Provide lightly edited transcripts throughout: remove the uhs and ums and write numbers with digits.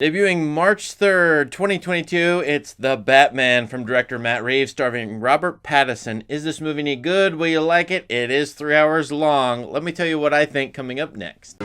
Debuting March 3rd, 2022, it's The Batman from director Matt Reeves, starring Robert Pattinson. Is this movie any good? Will you like it? It is 3 hours long. Let me tell you what I think coming up next.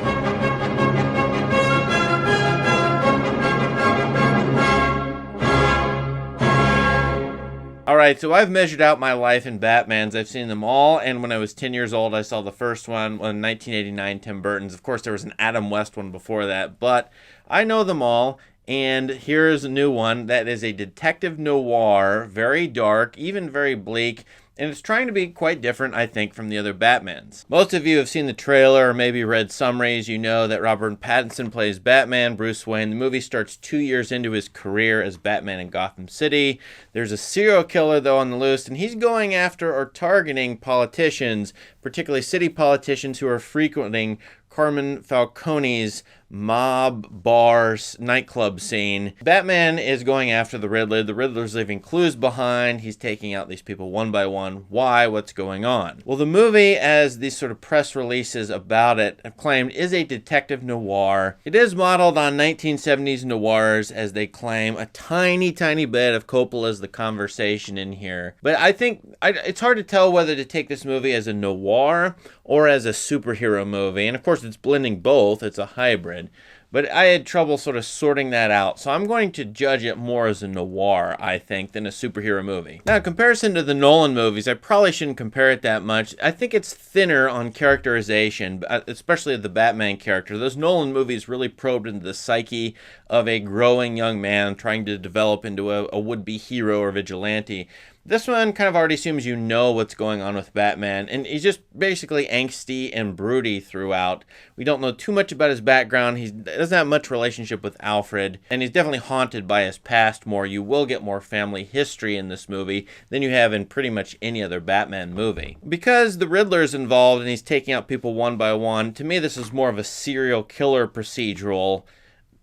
Alright, so I've measured out my life in Batmans. I've seen them all, and when I was 10 years old, I saw the first one in 1989, Tim Burton's. Of course, there was an Adam West one before that, but I know them all, and here's a new one that is a detective noir, very dark, even very bleak, and it's trying to be quite different, I think, from the other Batmans. Most of you have seen the trailer or maybe read summaries. You know that Robert Pattinson plays Batman, Bruce Wayne. The movie starts 2 years into his career as Batman in Gotham City. There's a serial killer, though, on the loose, and he's going after or targeting politicians, particularly city politicians who are frequenting Carmine Falcone's mob bars nightclub scene. Batman is going after the Riddler. The Riddler's leaving clues behind. He's taking out these people one by one. Why? What's going on? Well, the movie, as these sort of press releases about it have claimed, is a detective noir. It is modeled on 1970s noirs, as they claim. A tiny bit of Coppola's The Conversation in here. But I think it's hard to tell whether to take this movie as a noir or as a superhero movie. And of course, it's blending both. It's a hybrid. But I had trouble sort of sorting that out. So I'm going to judge it more as a noir, I think, than a superhero movie. Now, in comparison to the Nolan movies, I probably shouldn't compare it that much. I think it's thinner on characterization, especially the Batman character. Those Nolan movies really probed into the psyche of a growing young man trying to develop into a would-be hero or vigilante. This one kind of already assumes you know what's going on with Batman, and he's just basically angsty and broody throughout. We don't know too much about his background. He doesn't have much relationship with Alfred, and he's definitely haunted by his past more. You will get more family history in this movie than you have in pretty much any other Batman movie. Because the Riddler's involved and he's taking out people one by one, to me this is more of a serial killer procedural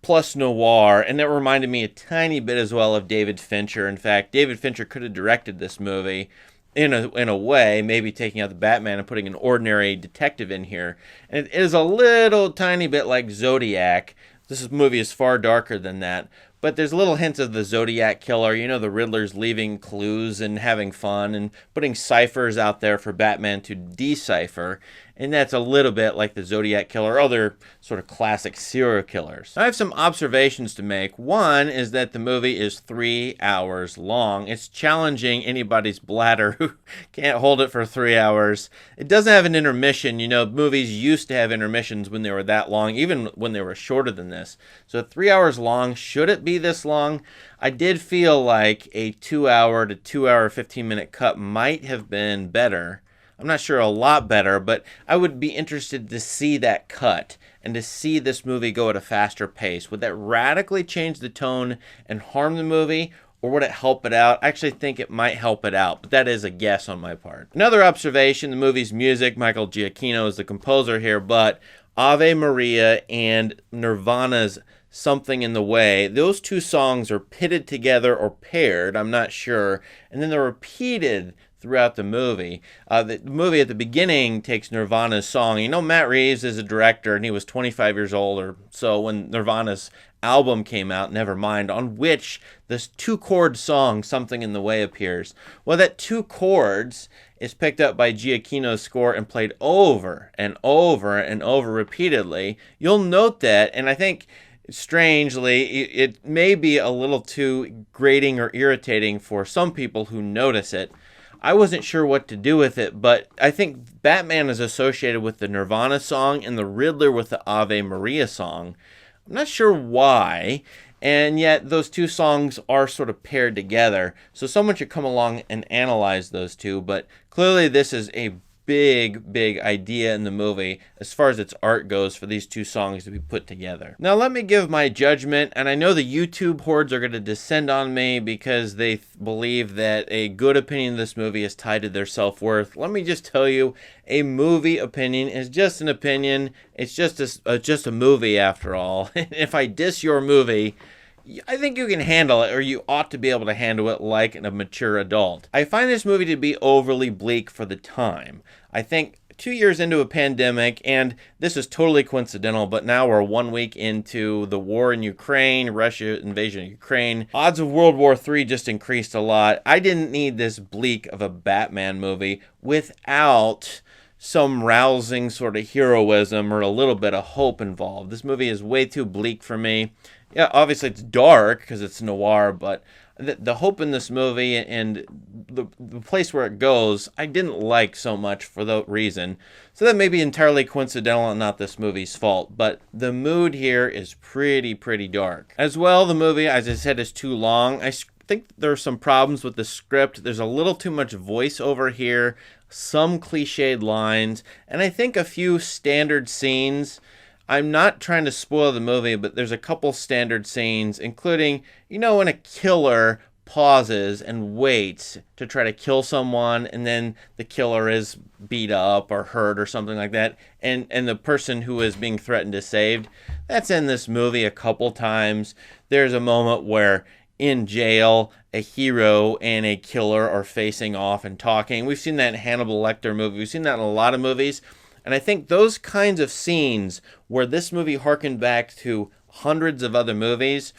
plus noir, and that reminded me a tiny bit as well of David Fincher. In fact, David Fincher could have directed this movie in a way, maybe taking out the Batman and putting an ordinary detective in here. And it is a little tiny bit like Zodiac. This movie is far darker than that. But there's little hints of the Zodiac killer. You know, the Riddler's leaving clues and having fun and putting ciphers out there for Batman to decipher. And that's a little bit like the Zodiac killer or other sort of classic serial killers. I have some observations to make. One is that the movie is 3 hours long. It's challenging anybody's bladder who can't hold it for 3 hours. It doesn't have an intermission. You know, movies used to have intermissions when they were that long, even when they were shorter than this. So 3 hours long, should it be this long? I did feel like a 2 hour to 2 hour 15-minute cut might have been better. I'm not sure a lot better, but I would be interested to see that cut and to see this movie go at a faster pace. Would that radically change the tone and harm the movie, or would it help it out? I actually think it might help it out, but that is a guess on my part. Another observation, the movie's music, Michael Giacchino is the composer here, but Ave Maria and Nirvana's Something in the Way, those two songs are pitted together or paired, I'm not sure, and then they're repeated throughout the movie. The movie at the beginning takes Nirvana's song. You know, Matt Reeves is a director, and he was 25 years old or so when Nirvana's album came out, Nevermind, on which this 2-chord song, Something in the Way, appears. Well, that 2 chords is picked up by Giacchino's score and played over and over and over repeatedly. You'll note that, and I think strangely, it may be a little too grating or irritating for some people who notice it. I wasn't sure what to do with it, but I think Batman is associated with the Nirvana song and the Riddler with the Ave Maria song. I'm not sure why, and yet those two songs are sort of paired together. So someone should come along and analyze those two, but clearly this is a big idea in the movie as far as its art goes for these two songs to be put together. Now let me give my judgment, and I know the YouTube hordes are going to descend on me because they believe that a good opinion of this movie is tied to their self-worth. Let me just tell you, a movie opinion is just an opinion. It's just a movie after all. If I diss your movie, I think you can handle it, or you ought to be able to handle it like a mature adult. I find this movie to be overly bleak for the time. I think 2 years into a pandemic, and this is totally coincidental, but now we're 1 week into the war in Ukraine, Russia invasion of Ukraine. Odds of World War III just increased a lot. I didn't need this bleak of a Batman movie without some rousing sort of heroism or a little bit of hope involved. This movie is way too bleak for me. Yeah, obviously it's dark because it's noir, but the hope in this movie and the place where it goes, I didn't like so much for that reason. So that may be entirely coincidental and not this movie's fault, but the mood here is pretty dark. As well, the movie, as I said, is too long. I think there are some problems with the script. There's a little too much voiceover here, some cliched lines, and I think a few standard scenes. I'm not trying to spoil the movie, but there's a couple standard scenes, including, when a killer pauses and waits to try to kill someone, and then the killer is beat up or hurt or something like that, and the person who is being threatened is saved. That's in this movie a couple times. There's a moment where in jail, a hero and a killer are facing off and talking. We've seen that in Hannibal Lecter movie. We've seen that in a lot of movies. And I think those kinds of scenes where this movie harkened back to hundreds of other movies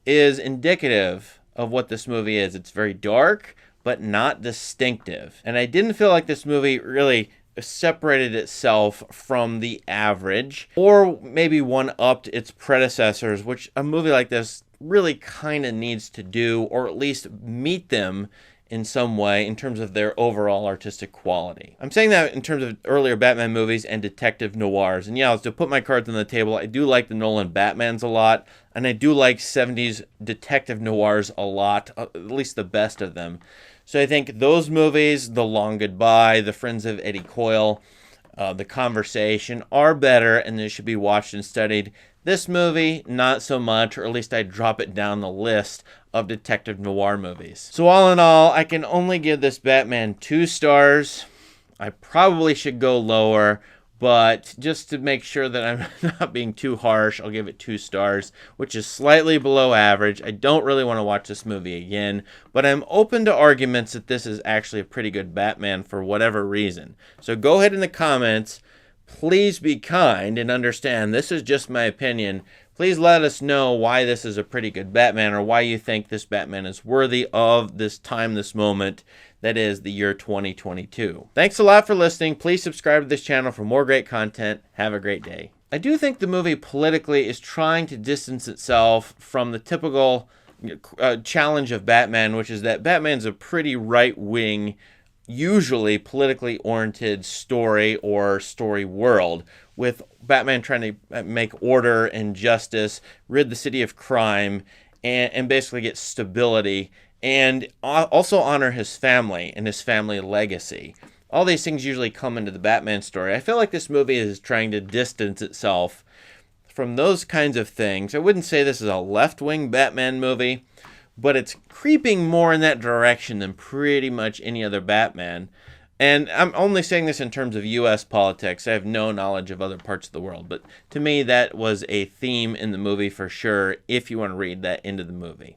is indicative of what this movie is. It's very dark, but not distinctive. And I didn't feel like this movie really separated itself from the average, or maybe one-upped its predecessors, which a movie like this really kind of needs to do, or at least meet them in some way in terms of their overall artistic quality. I'm saying that in terms of earlier Batman movies and detective noirs. And yeah, to put my cards on the table, I do like the Nolan Batmans a lot, and I do like 70s detective noirs a lot, at least the best of them. So I think those movies, The Long Goodbye, The Friends of Eddie Coyle, The Conversation, are better, and they should be watched and studied. This movie, not so much, or at least I'd drop it down the list of detective noir movies. So all in all, I can only give this Batman 2 stars. I probably should go lower, but just to make sure that I'm not being too harsh, I'll give it 2 stars, which is slightly below average. I don't really want to watch this movie again, but I'm open to arguments that this is actually a pretty good Batman for whatever reason. So go ahead in the comments. Please be kind and understand this is just my opinion. Please let us know why this is a pretty good Batman, or why you think this Batman is worthy of this time, this moment, that is the year 2022. Thanks a lot for listening. Please subscribe to this channel for more great content. Have a great day. I do think the movie politically is trying to distance itself from the typical challenge of Batman, which is that Batman's a pretty right-wing, usually politically oriented story or story world, with Batman trying to make order and justice, rid the city of crime, and basically get stability, and also honor his family and his family legacy. All these things usually come into the Batman story. I feel like this movie is trying to distance itself from those kinds of things. I wouldn't say this is a left-wing Batman movie, but it's creeping more in that direction than pretty much any other Batman. And I'm only saying this in terms of U.S. politics. I have no knowledge of other parts of the world. But to me, that was a theme in the movie for sure, if you want to read that into the movie.